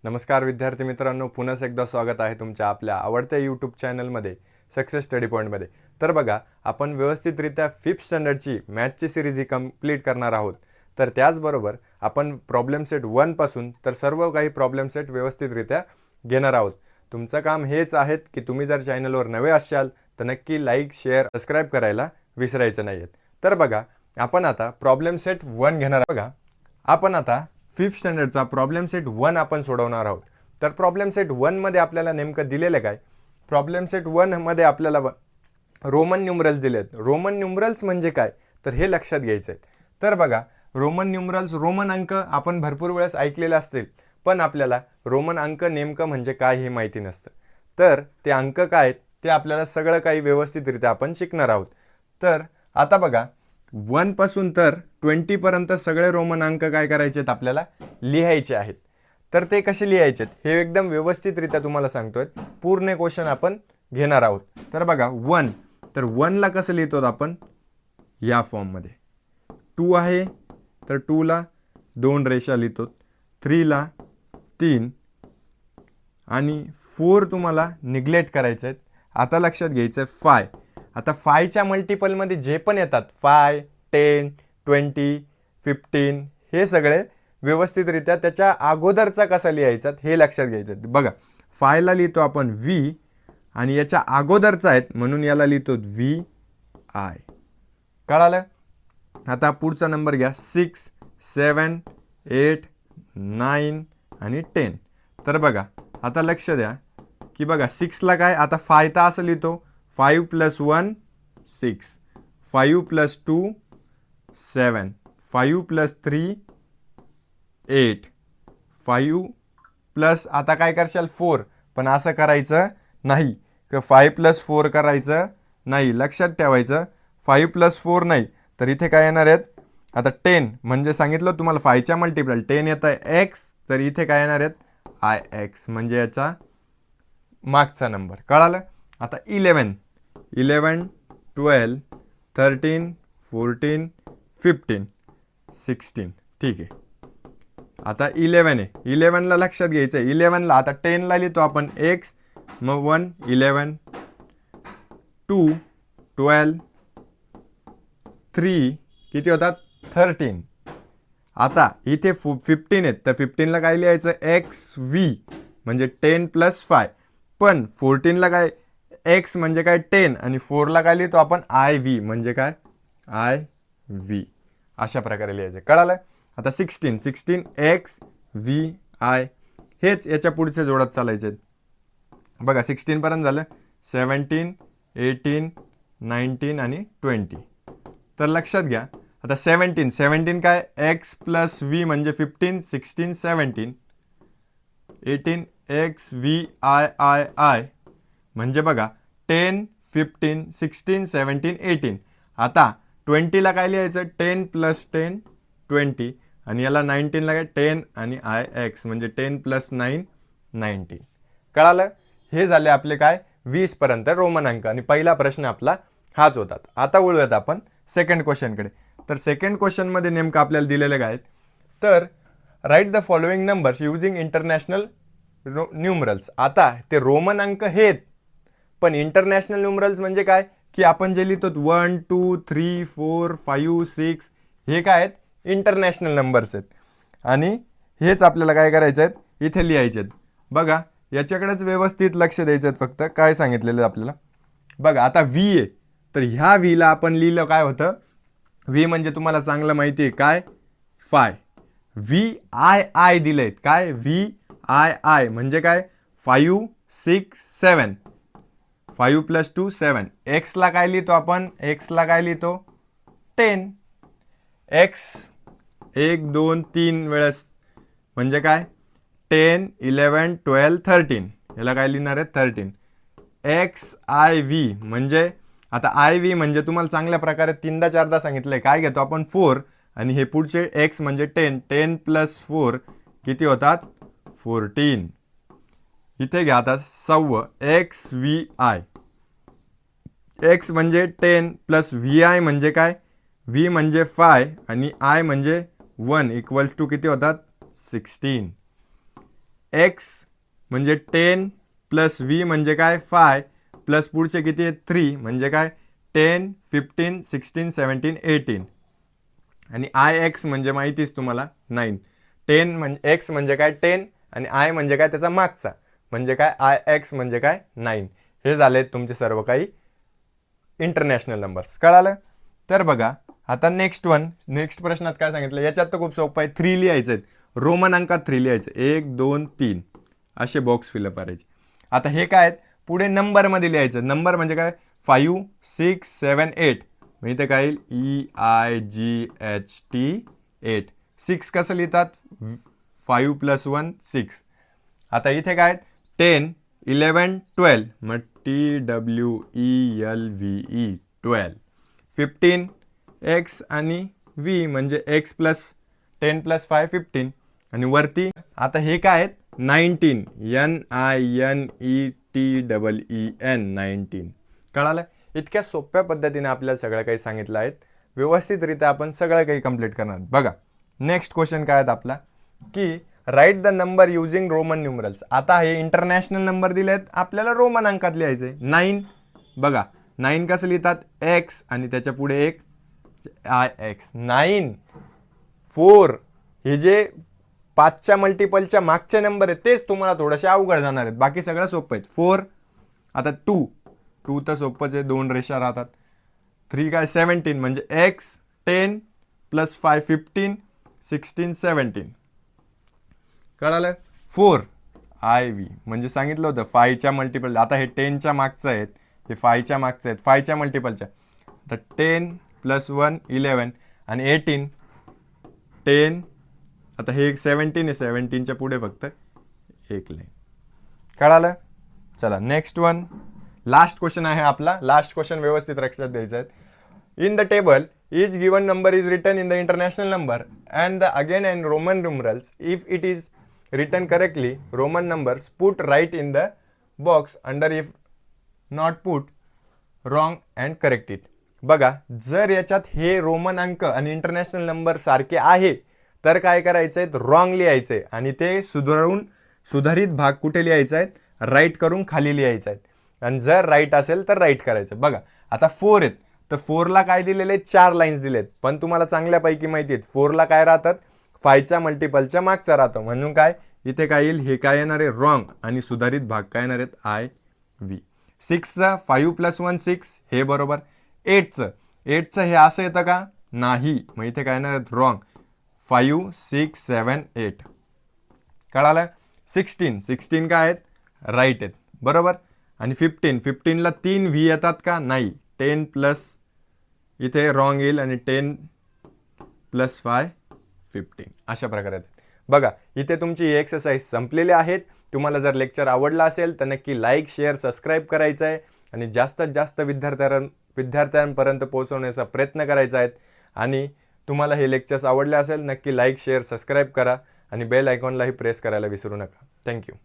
नमस्कार विद्यार्थी मित्रांनो, पुन्हा एकदा स्वागत आहे तुमच्या आपल्या आवडत्या यूट्यूब चॅनलमध्ये सक्सेस स्टडी पॉईंटमध्ये. तर बघा, आपण व्यवस्थितरित्या 5th स्टँडर्डची मॅथची सिरीज ही कंप्लीट करणार आहोत. तर त्याचबरोबर आपण प्रॉब्लेम सेट 1 पासून तर सर्व काही प्रॉब्लेम सेट व्यवस्थितरित्या घेणार आहोत. तुमचं काम हेच आहे की तुम्ही जर चॅनलवर नवे असाल तर नक्की लाईक, शेअर, सबस्क्राईब करायला विसरायचं नाही. तर बघा, आपण आता प्रॉब्लेम सेट 1 घेणार आहोत. बघा, आपण आता 5th स्टँडर्डचा प्रॉब्लेम सेट 1 आपण सोडवणार आहोत. तर प्रॉब्लेम सेट 1 मध्ये आपल्याला नेमकं दिलेलं काय? प्रॉब्लेम सेट 1 मध्ये आपल्याला रोमन न्यूमरल्स दिलेत. रोमन न्यूमरल्स म्हणजे काय तर हे लक्षात घ्यायचं आहे. तर बघा, रोमन न्यूमरल्स, रोमन अंक आपण भरपूर वेळेस ऐकलेले असतील, पण आपल्याला रोमन अंक नेमकं म्हणजे काय हे माहिती नसतं. तर ते अंक काय आहेत ते आपल्याला सगळं काही व्यवस्थितरित्या आपण शिकणार आहोत. तर आता बघा, 1 पासून तर 20 पर्यंत सगळे रोमन अंक काय करायचे आहेत, आपल्याला लिहायचे आहेत. तर ते कसे लिहायचे हे एकदम व्यवस्थितरित्या तुम्हाला सांगतोय. पूर्ण क्वेश्चन आपण घेणार आहोत. तर बघा, 1, तर 1 ला कसं लिहितो आपण? या फॉर्ममध्ये. 2 आहे तर 2 ला 2 रेषा लिहितो. 3 ला 3 आणि 4 तुम्हाला निग्लेक्ट करायचे आहेत. आता लक्षात घ्यायचं 5. आता 5च्या मल्टिपलमध्ये जे पण येतात 5, 10, 20, 15 हे सगळे व्यवस्थितरित्या त्याच्या अगोदरचा कसा लिहायचा हे लक्षात घ्यायचं. बघा, 5 ला लिहितो आपण V आणि याच्या अगोदरचा आहेत म्हणून याला लिहितो VI. कळालं? आता पुढचा नंबर घ्या. 6, 7, 8, 9 आणि 10. तर बघा, आता लक्ष द्या की बघा 6 ला काय, आता 5 तर असं लिहितो 5 + 1 6, 5 + 2 7, 5 + 3 8, 5 प्लस आता काय करशाल 4, पण असं करायचं नाही की 5 + 4 करायचं नाही. लक्षात ठेवायचं 5 + 4 नाही, तर इथे काय येणार आहेत. आता 10 म्हणजे सांगितलं तुम्हाला 5च्या मल्टिपल 10 येतं आहे x, तर इथे काय येणार आहेत IX म्हणजे याचा मागचा नंबर. कळालं? आता 11, 12, 13, 14, 15, 16. ठीक आहे. आता 11 आहे. 11 ला लक्षात घ्यायचं आहे. 11 ला आता 10 ला लिहितो आपण x, मग 1 11, 2 12, 3 किती होतात 13. आता इथे 15 आहेत तर 15 ला काय लिहायचं XV म्हणजे 10 + 5. पण 14 ला काय x म्हणजे काय 10 आणि 4 ला काय लिहितो आपण IV म्हणजे काय IV. अशा प्रकारे लिहायचं. कळालं? आता 16 XVI हेच याच्या पुढचे जोडत चालायचे. बघा, 16 पर्यंत झालं. 17, 18, 19 आणि 20. तर लक्षात घ्या, आता 17 काय x + V म्हणजे 15, 16, 17, 18 XVI म्हणजे बघा 10, 15, 16, 17, 18. आता 20 ला काय लिहायचं 10 + 10 20 आणि याला 19 ला काय 10 आणि IX म्हणजे 10 + 9 19. कळालं? हे झाले आपले काय 20 पर्यंत रोमन अंक आणि पहिला प्रश्न आपला हाच होता. आता वळूयात आपण सेकंड क्वेश्चनकडे. तर सेकंड क्वेश्चनमध्ये नेमकं आपल्याला दिलेले काय, तर write the following numbers using international numerals. आता ते रोमन अंक आहेत, पण इंटरनॅशनल न्यूमरल्स म्हणजे काय की आपण जे लिहितो 1, 2, 3, 4, 5, 6 हे काय आहेत इंटरनॅशनल नंबर्स आहेत आणि हेच आपल्याला काय करायचं आहेत इथे लिहायचे आहेत. बघा, याच्याकडेच व्यवस्थित लक्ष द्यायचं आहे. फक्त काय सांगितलेलं आहे आपल्याला. बघा, आता V आहे तर ह्या V ला आपण लिहिलं काय होतं. V म्हणजे तुम्हाला चांगलं माहिती आहे काय फाय. VII दिलेत काय VII म्हणजे काय 5, 6, 7, 5 + 2 7. x ला काय लिहितो आपण, x ला काय लिहितो 10. x 1 2 3 वेळेस म्हणजे काय 10, 11, 12, 13. याला काय लिहिणार आहे 13. XIV म्हणजे आता IV म्हणजे तुम्हाला चांगल्या प्रकारे 3दा 4दा सांगितलंय. काय घेतो आपण 4 आणि हे पुढचे x म्हणजे 10. 10 + 4 किती होतात 14. इथे घ्या आता 6 XVI. x म्हणजे 10 + VI म्हणजे काय V म्हणजे 5 आणि I म्हणजे 1 = किती होतात 16. एक्स म्हणजे 10 प्लस व्ही म्हणजे काय 5 प्लस पुढचे किती आहेत 3 म्हणजे काय 10 15 16 17 18 आणि आय एक्स म्हणजे माहितीच तुम्हाला 9. 10 म्हणजे एक्स म्हणजे काय 10 आणि आय म्हणजे काय त्याचा मागचा म्हणजे काय आय एक्स म्हणजे काय 9. हे झाले तुमचे सर्व काही इंटरनॅशनल नंबर्स. कळालं? तर बघा आता नेक्स्ट प्रश्नात काय सांगितलं, याच्यात तर खूप सोपं आहे. 3 लिहायचं आहेत, रोमन अंकात 3 लिहायचं 1 2 3 असे बॉक्स फिलअप करायचे. आता हे काय आहेत, पुढे नंबरमध्ये लिहायचं. नंबर म्हणजे काय 5 6 7 8 मग इथे काय येईल EIGHT 8. 6 कसं लिहितात 5 + 1 6. आता इथे काय 10 11 12 मग TWELVE 12. 15 एक्स आणि व्ही म्हणजे एक्स प्लस 10 + 5 15 आणि वरती आता हे काय आहेत 19 NINETEEN 19. कळालं? इतक्या सोप्या पद्धतीने आपल्याला सगळं काही सांगितलं आहे. व्यवस्थितरित्या आपण सगळं काही कंप्लीट करणार. बघा नेक्स्ट क्वेश्चन काय आहेत आपला की write the number using Roman numerals. आता हे इंटरनॅशनल नंबर दिलेत, आपल्याला रोमन अंकात लिहायचे. 9 बघा 9 कसं लिहितात एक्स आणि त्याच्या पुढे एक आय एक्स 9 4. हे जे 5च्या मल्टिपलच्या मागचे नंबर आहेत तेच तुम्हाला थोडेसे अवघड जाणार आहेत, बाकी सगळं सोपं आहेत. 4 आता 2 तर सोपंच आहे, 2 रेषा राहतात. 3 काय 17 म्हणजे एक्स 10 + 5 15 16 17. कळालं? 4 IV म्हणजे सांगितलं होतं 5च्या मल्टिपल. आता हे 10च्या मागचं आहेत, हे 5च्या मागचं आहेत, 5च्या मल्टिपलच्या. तर 10 + 1 11 आणि 18 10. आता हे एक 17 आहे, 17च्या पुढे फक्त एक लाईन. कळालं? चला नेक्स्ट लास्ट क्वेश्चन आहे आपला. लास्ट क्वेश्चन व्यवस्थित लक्षात द्यायचं आहे. In the table each given number is written in the international number and the again in Roman numerals. If it is written correctly, Roman numbers put right in the box under, if not put wrong and correct it. बघा जर याच्यात हे Roman अंक आणि international number सारखे आहे तर काय करायचं आहे, रॉंग लिहायचं आहे आणि ते सुधारित भाग कुठे लिहायचा आहे, राईट करून खाली लिहायचा आहे. आणि जर राईट असेल तर राईट करायचं. बघा आता 4 आहेत तर 4ला काय दिलेले 4 लाईन्स दिलेत, पण तुम्हाला चांगल्यापैकी माहिती आहेत 4ला काय राहतात 5च्या मल्टिपलच्या मागचा राहतो. म्हणून काय इथे काय येईल, हे काय येणार आहे रॉंग आणि सुधारित भाग काय येणार आहेत IV. 6चा 5 + 1 6 हे बरोबर. 8चं हे असं येतं का नाही, मग इथे काय येणार आहेत रॉंग 5 6 7 8. कळालं? 16 काय आहेत राईट आहेत बरोबर. आणि 15ला 3 V येतात का नाही. 10 प्लस इथे रॉंग येईल आणि 10 + 5 15 अशा प्रकारे. बघा इथे तुमची ही एक्सरसाइज संपलेली आहेत. तुम्हाला जर लेक्चर आवडला असेल तर नक्की लाईक शेअर सबस्क्राईब करायचं आहे आणि जास्तीत जास्त विद्यार्थ्यांपर्यंत पोहोचवण्याचा प्रयत्न करायचा आहे. आणि तुम्हाला हे लेक्चर्स आवडले असेल नक्की लाईक शेअर सबस्क्राईब करा आणि बेल आयकॉनलाही प्रेस करायला विसरू नका. थँक्यू.